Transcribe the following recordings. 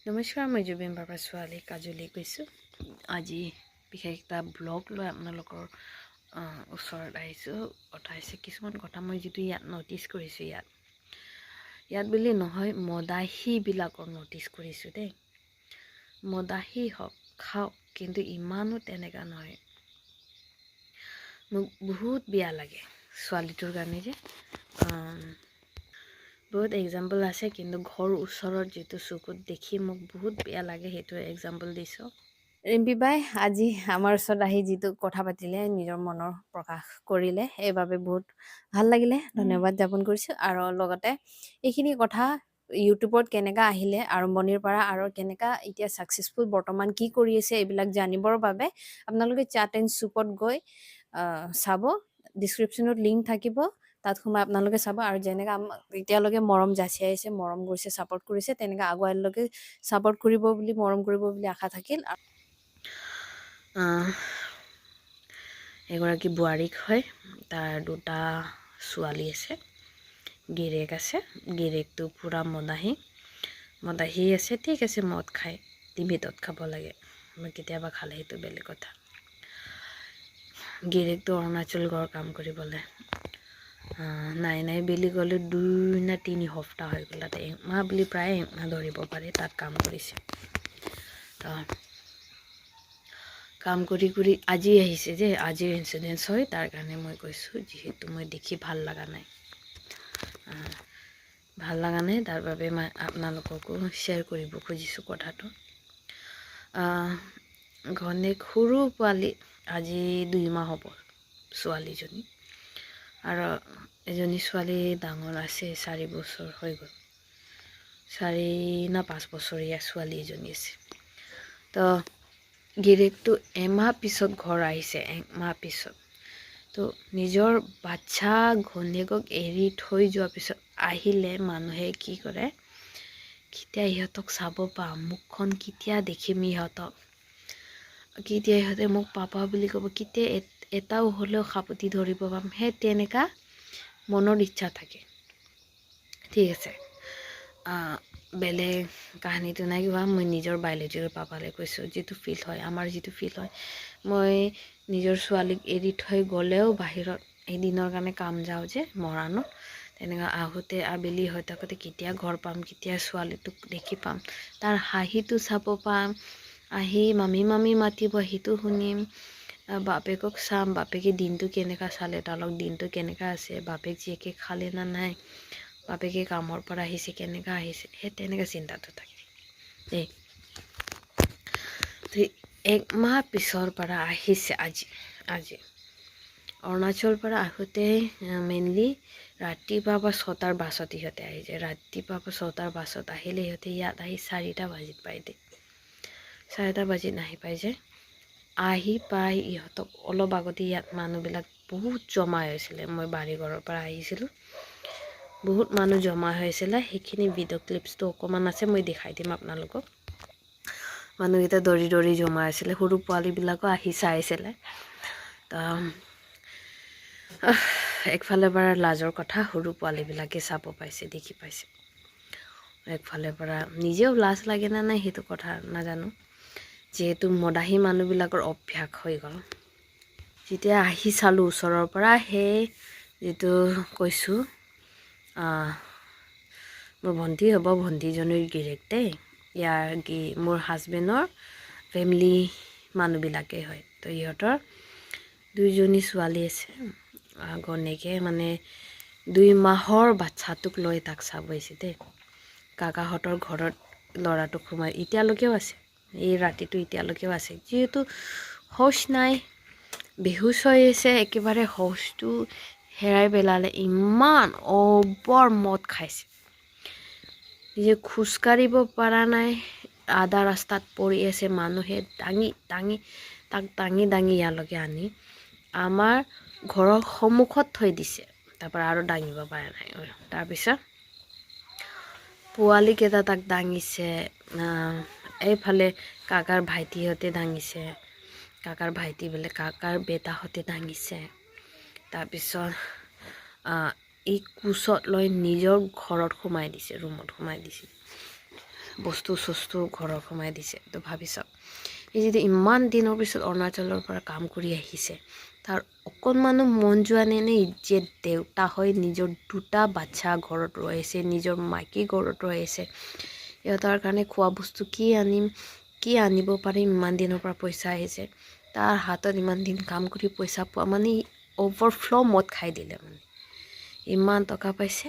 নমস্কাৰ, মই জুবিন বাবা ছোৱালী কাজলী কৈছোঁ। আজি বিশেষ এটা ব্লগ লৈ আপোনালোকৰ ওচৰত আহিছোঁ। কথা হৈছে কিছুমান কথা মই যিটো ইয়াত ন'টিছ কৰিছোঁ, ইয়াত বুলি নহয়, মদাহীবিলাকৰ ন'টিছ কৰিছোঁ দেই। মদাহী হওক, খাওক, কিন্তু ইমানো তেনেকুৱা নহয়। মোক বহুত বেয়া লাগে ছোৱালীটোৰ কাৰণে যে বহুত এক্সাম্পল আছে, কিন্তু ঘৰ ওচৰত যিটো চকুত দেখি মোক বহুত বেয়া লাগে, সেইটো এক্সাম্পল দিছোঁ। ৰিম্পী বাই আজি আমাৰ ওচৰত আহি যিটো কথা পাতিলে, নিজৰ মনৰ প্ৰকাশ কৰিলে, সেইবাবে বহুত ভাল লাগিলে, ধন্যবাদ জ্ঞাপন কৰিছোঁ। আৰু লগতে এইখিনি কথা ইউটিউবত কেনেকা আহিলে আৰম্ভণিৰ পৰা আৰু কেনেকা এতিয়া ছাকচেছফুল বৰ্তমান কি কৰি আছে, এইবিলাক জানিবৰ বাবে আপোনালোকে চাট এণ্ড চুপত গৈ চাব। ডিছক্ৰিপশ্যনত লিংক থাকিব, তাত সোমাই আপোনালোকে চাব। আৰু যেনেকৈ এতিয়ালৈকে মৰম যাচি আহিছে, মৰম কৰিছে, ছাপৰ্ট কৰিছে, তেনেকৈ আগুৱাইলৈকে ছাপৰ্ট কৰিব বুলি, মৰম কৰিব বুলি আশা থাকিল। এগৰাকী বোৱাৰীক হয়, তাৰ দুটা ছোৱালী আছে, গিৰেক আছে। গিৰেকটো পূৰা মদাহী আছে, ঠিক আছে, মদ খায়, লিমিটত খাব লাগে। মই কেতিয়াবা খালে সেইটো বেলেগ কথা। গিৰেকটো অৰুণাচল গড় কাম কৰিবলৈ নাই বুলি ক'লে 2 নে 3 সপ্তাহ হৈ গ'ল, তাতে একমাহ বুলি প্ৰায় একমাহ ধৰিব পাৰি তাত কাম কৰিছে। তো কাম কৰি আজি আহিছে যে, আজিৰ ইনচিডেঞ্চ হয়, তাৰ কাৰণে মই কৈছোঁ, যিহেতু মই দেখি ভাল লগা নাই, তাৰ বাবে মই আপোনালোককো শ্বেয়াৰ কৰিব খুজিছোঁ কথাটো। ঘনীয়েক সৰু পোৱালি, আজি 2 মাহ হ'ব ছোৱালীজনী, আৰু এজনী ছোৱালী ডাঙৰ আছে, 4 বছৰ হৈ গ'ল, 4 না 5 বছৰীয়া ছোৱালী এজনী আছে। তো গিৰেকটো এমাহ পিছত ঘৰ আহিছে, 1 মাহ পিছত। তো নিজৰ বাচ্চা ঘনীয়েকক এৰি থৈ যোৱাৰ পিছত আহিলে মানুহে কি কৰে, কেতিয়া ইহঁতক চাব পাম, মুখখন কেতিয়া দেখিম ইহঁতক, কেতিয়া ইহঁতে মোক পাপা বুলি ক'ব, কেতিয়া এটাও হ'লেও সাপতি ধৰিব পাম, সেই তেনেকুৱা মনৰ ইচ্ছা থাকে। ঠিক আছে, বেলেগ কাহিনীটো নাই কিবা, মই নিজৰ বায়'লজিকেল পাপালৈ কৈছোঁ, যিটো ফিল হয়, আমাৰ যিটো ফিল হয়, মই নিজৰ ছোৱালীক এৰি থৈ গ'লেও বাহিৰত এদিনৰ কাৰণে কাম যাওঁ যে মৰাণত, তেনেকুৱা আহোঁতে আবেলি হৈ থাকোঁতে কেতিয়া ঘৰ পাম, কেতিয়া ছোৱালীটোক দেখি পাম, তাৰ হাঁহিটো চাব পাম, আহি মামী মাতিব, সেইটো শুনিম, বাপেকক চাম, বাপেকে দিনটো কেনেকুৱা চালে, তাৰ লগত দিনটো কেনেকুৱা আছে, বাপেক জীয়েকে খালে না নাই, বাপেকে কামৰ পৰা আহিছে, কেনেকুৱা আহিছে, সেই তেনেকুৱা চিন্তাটো থাকে দেই। 1 মাহ পিছৰ পৰা আহিছে আজি অৰুণাচলৰ পৰা আহোঁতে মেইনলি ৰাতিপুৱা বা 6টাৰ বাছত ইহঁতে আহিছে। ৰাতিপুৱা বা 6টাৰ বাছত আহিলে ইহঁতে ইয়াত আহি 4টা বাজিত পাই দেই, 4টা বাজিত আহি পাই যে, আহি পাই ইহঁতক অলপ আগতে ইয়াত মানুহবিলাক বহুত জমা হৈছিলে, মই বাৰীঘৰৰ পৰা আহিছিলোঁ, বহুত মানুহ জমা হৈছিলে, সেইখিনি ভিডিঅ' ক্লিপছটো অকণমান আছে, মই দেখাই দিম আপোনালোকক। মানুহকেইটা দৌৰি জমা আছিলে, সৰু পোৱালীবিলাকো আহি চাইছিলে। তো একফালৰ পৰা লাজৰ কথা, সৰু পোৱালীবিলাকে চাব পাইছে, দেখি পাইছে। একফালৰ পৰা নিজেও লাজ লাগে না নাই সেইটো কথা নাজানো, যিহেতু মদাহী মানুহবিলাকৰ অভ্যাস হৈ গ'ল। যেতিয়া আহি চালোঁ ওচৰৰ পৰা, সেই যিটো কৈছোঁ, মোৰ ভণ্টি হ'ব, ভণ্টিজনীৰ গিৰেক দেই, মোৰ হাজবেণ্ডৰ ফেমিলি মানুহবিলাকেই হয়। তো ইহঁতৰ 2জনী ছোৱালী আছে, ঘনীয়েকে মানে 2 মাহৰ বাচ্চাটোক লৈ তাক চাব আহিছে দেই। কাকাহঁতৰ ঘৰত ল'ৰাটোক সোমাই এতিয়ালৈকেও আছে, এই ৰাতিটো এতিয়ালৈকেও আছে, যিহেতু হোচ নাই, বেহুচ হৈ আছে, একেবাৰে হোচটো হেৰাই পেলালে, ইমান অবৰ মদ খাইছে, নিজে খোজকাঢ়িব পৰা নাই, আধা ৰাস্তাত পৰি আছে, মানুহে তাক দাঙি ইয়ালৈকে আনি আমাৰ ঘৰৰ সন্মুখত থৈ দিছে, তাৰপৰা আৰু দাঙিব পৰা নাই। তাৰপিছত পোৱালীকেইটা তাক দাঙিছে, এইফালে কাকাৰ ভাইটিহঁতে দাঙিছে, কাকাৰ বেটাহঁতে দাঙিছে, তাৰপিছত এই কোচত লৈ নিজৰ ঘৰত সোমাই দিছে, ৰুমত সোমাই দিছে। বস্তু চস্তু ঘৰত সোমাই দিছে। তো ভাবি চাওক, এই যদি ইমান দিনৰ পিছত অৰুণাচলৰ পৰা কাম কৰি আহিছে, তাৰ অকণমানো মন যোৱা নে যে দেউতা হৈ নিজৰ 2টা বাচ্চা ঘৰত ৰৈছে, নিজৰ মাইকী ঘৰত ৰৈছে, সিহঁতৰ কাৰণে খোৱা বস্তু কি আনিম, কি আনিব পাৰিম, ইমান দিনৰ পৰা পইচা আহিছে, তাৰ হাতত ইমান দিন কাম কৰি পইচা পোৱা মানে অভাৰফ্ল' মদ খাই দিলে। মানে ইমান টকা পাইছে,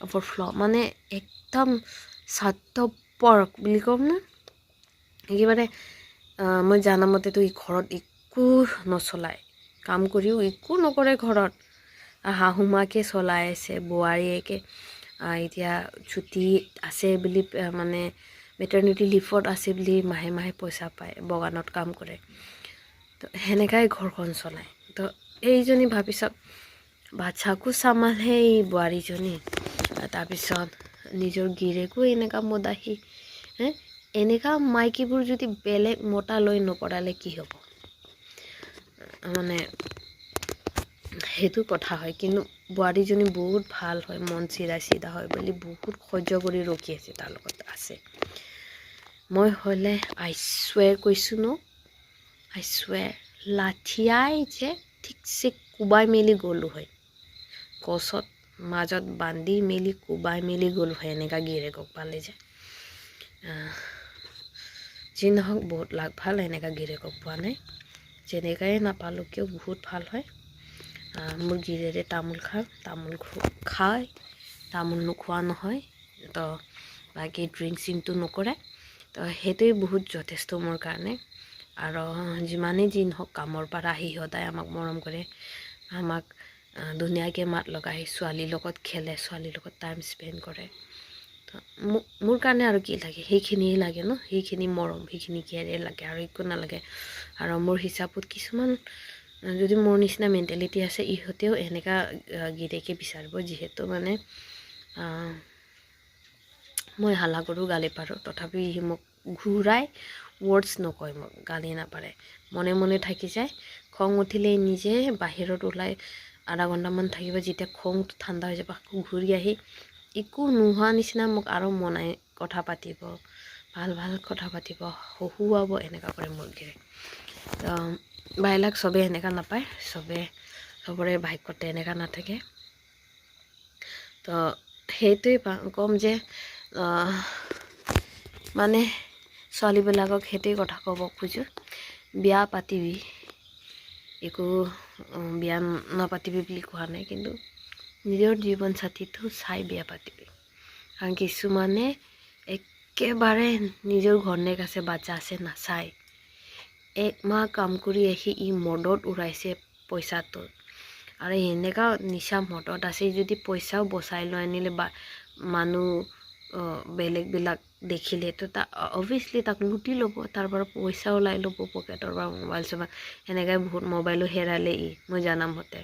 অভাৰফ্ল' মানে একদম স্বাৰ্থপৰ বুলি ক'ম না। একেবাৰে মই জানামতেতো ই ঘৰত একো নচলায়, কাম কৰিও একো নকৰে ঘৰত, শাহু মাকে চলাই আছে, বোৱাৰীয়েকে এতিয়া ছুটি আছে বুলি মানে মেটাৰনিটি লিভত আছে বুলি মাহে মাহে পইচা পায়, বাগানত কাম কৰে। তো সেনেকাই ঘৰখন চলায়। তো এইজনী ভাবি চাওক, বাচ্চাকো চামালহে এই বোৱাৰীজনী, তাৰপিছত নিজৰ গিৰেকো এনেকা মদাহী। এনেকা মাইকীবোৰ যদি বেলেগ মতা লৈ নপৰালে কি হ'ব, মানে সেইটো কথা হয়। কিন্তু বোৱাৰীজনী বহুত ভাল হয়, মন চিধা হয় বুলি বহুত সহ্য কৰি ৰখি আছে, তাৰ লগত আছে। মই হ'লে আই চুৱেৰ কৈছোঁ ন, আই চুৱেৰ লাঠিয়াই যে ঠিকছে কোবাই মেলি গ'লোঁ হয়, গছত মাজত বান্ধি মেলি কোবাই মেলি গ'লোঁ হয়, এনেকা গিৰেকক পালে যে। যি নহওক বহুত লাগ ভাল, এনেকা গিৰেকক পোৱা নাই। যেনেকাই নাপালোঁ কিয় বহুত ভাল হয়। মোৰ গিৰেৰে তামোল খায়, তামোল নোখোৱা নহয়। তো বাকী ড্ৰিংক চিংকটো নকৰে। তো সেইটোৱে বহুত যথেষ্ট মোৰ কাৰণে। আৰু যিমানেই যি নহওক কামৰ পৰা আহি সদায় আমাক মৰম কৰে, আমাক ধুনীয়াকৈ মাত লগাই, ছোৱালীৰ লগত খেলে, ছোৱালীৰ লগত টাইম স্পেণ্ড কৰে। তো মোৰ কাৰণে আৰু কি লাগে, সেইখিনিয়ে লাগে ন, সেইখিনি মৰম, সেইখিনি কেয়াৰে লাগে, আৰু একো নালাগে। আৰু মোৰ হিচাপত কিছুমান যদি মোৰ নিচিনা মেণ্টেলিটি আছে, ইহঁতেও এনেকা গিৰেকে বিচাৰিব, যিহেতু মানে মই হাল্লা কৰোঁ, গালি পাৰোঁ, তথাপি সি মোক ঘূৰাই ৱৰ্ডছ নকয়, মোক গালি নাপাৰে, মনে মনে থাকি যায়। খং উঠিলে নিজে বাহিৰত ওলাই আধা ঘণ্টামান থাকিব, যেতিয়া খংটো ঠাণ্ডা হৈ যাব আকৌ ঘূৰি আহি একো নোহোৱা নিচিনা মোক আৰু মনাই কথা পাতিব, ভাল ভাল কথা পাতিব, হহুৱাব, এনেকুৱা কৰে মোৰ গিৰে। বাইলাক চবে এনেকুৱা নাপায়, চবৰে ভাগ্যতে এনেকুৱা নাথাকে। তো সেইটোৱে ক'ম যে মানে ছোৱালীবিলাকক সেইটোৱে কথা ক'ব খোজোঁ, বিয়া পাতিবি, একো বিয়া নাপাতিবি বুলি কোৱা নাই, কিন্তু নিজৰ জীৱন সাথীটো চাই বিয়া পাতিবি। কাৰণ কিছুমানে একেবাৰে নিজৰ ঘৰনেক আছে, বাচ্চা আছে নাচায়, 1 মাহ কাম কৰি আহি ই মদত উৰাইছে পইচাটো, আৰু এনেকা নিচা মদত আছে, যদি পইচাও বচাই লৈ আনিলে বা মানুহ বেলেগবিলাক দেখিলে, তো অভিয়াছলি তাক লুটি ল'ব, তাৰ পৰা পইচা ওলাই ল'ব পকেটৰ পৰা, মোবাইল চোবাইল, সেনেকৈ বহুত মোবাইলো হেৰালে মই জানামতে,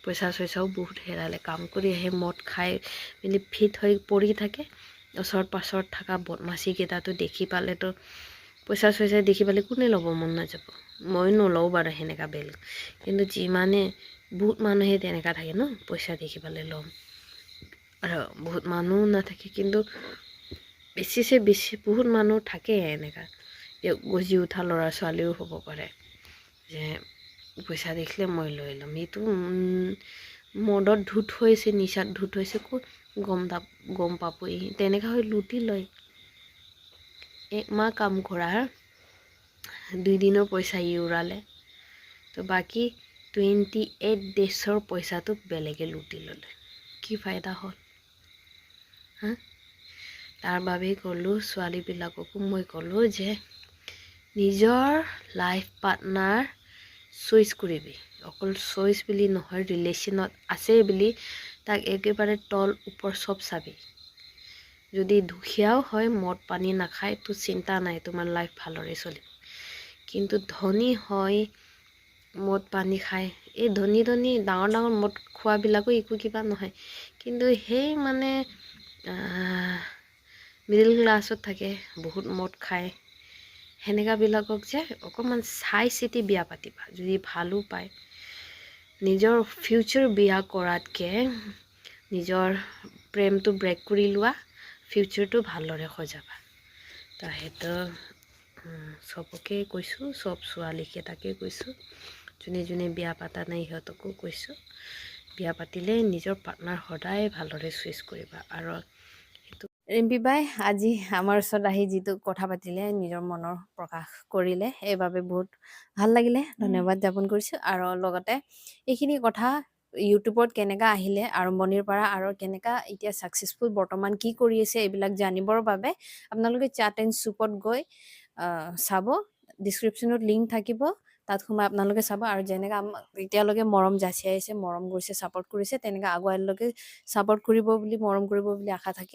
পইচা চইচাও বহুত হেৰালে। কাম কৰি আহি মদ খাই মেলি ফিট হৈ পৰি থাকে, ওচৰত পাছৰত থকা বদমাচিকেইটাতো দেখি পালেতো, পইচা চইচা দেখি পালে কোনে ল'ব মন নাযাব, মই নলওঁ বাৰু সেনেকা বেলেগ। কিন্তু যিমানে বহুত মানুহে তেনেকুৱা থাকে ন, পইচা দেখি পালে ল'ম, আৰু বহুত মানুহ নাথাকে, কিন্তু বেছি বহুত মানুহ থাকে এনেকা, গজি উঠা ল'ৰা ছোৱালীও হ'ব পাৰে, যে পইচা দেখিলে মই লৈ ল'ম, এইটো মদত ধুত হৈছে, নিচাত ধুত হৈছে, ক'ত গম পাবই, তেনেকা হৈ লুটি লয়। 1 মাহ কাম কৰাৰ 2 দিনৰ পইচা ই উৰালে, তো বাকী 28 ডেজৰ পইচাটো বেলেগে লুটি ল'লে, কি ফাইদা হ'ল? তাৰ বাবেই ক'লোঁ, ছোৱালীবিলাককো মই ক'লোঁ যে নিজৰ লাইফ পাৰ্টনাৰ চইচ কৰিবি, অকল চইচ বুলি নহয়, ৰিলেশ্যনত আছে বুলি তাক একেবাৰে তল ওপৰ চব চাবি। যদি দুখীয়াও হয়, মদ পানী নাখায়, তো চিন্তা নাই, তোমাৰ লাইফ ভালৰে চলিব। কিন্তু ধনী হয়, মদ পানী খায়, এই ধনী ডাঙৰ মদ খোৱাবিলাকো একো কিবা নহয়, কিন্তু সেই মানে মিডিল ক্লাছত থাকে, বহুত মদ খায়, সেনেকাবিলাকক যে অকণমান চাই চিতি বিয়া পাতিবা, যদি ভালো পায়। নিজৰ ফিউচাৰ বিয়া কৰাতকৈ নিজৰ প্ৰেমটো ব্ৰেক কৰি লোৱা, ফিউচাৰটো ভালদৰে সজাবা। তাহেঁতৰ চবকে কৈছোঁ, চব ছোৱালীকেইটাকে কৈছোঁ, যোনে যোনে বিয়া পাতা নাই সিহঁতকো কৈছোঁ, বিয়া পাতিলে নিজৰ পাৰ্টনাৰ সদায় ভালদৰে চুইচ কৰিবা। আৰু সেইটো ৰিম্পী বাই আজি আমাৰ ওচৰত আহি যিটো কথা পাতিলে, নিজৰ মনৰ প্ৰকাশ কৰিলে, এইবাবে বহুত ভাল লাগিলে, ধন্যবাদ জ্ঞাপন কৰিছোঁ। আৰু লগতে এইখিনি কথা ইউটিউবত কেনেকা আহিলে আৰম্ভণিৰ পৰা আৰু কেনেকা এতিয়া ছাকচেছফুল বৰ্তমান কি কৰি আছে এইবিলাক জানিবৰ বাবে আপোনালোকে চাট এণ্ড চুপত গৈ চাব, ডিছক্ৰিপশ্যনত লিংক থাকিব, তাত সোমাই আপোনালোকে চাব। আৰু যেনেকৈ আমাক এতিয়ালৈকে মৰম যাচি আহিছে, মৰম কৰিছে, ছাপৰ্ট কৰিছে, তেনেকৈ আগুৱাইলৈকে ছাপৰ্ট কৰিব বুলি, মৰম কৰিব বুলি আশা থাকে।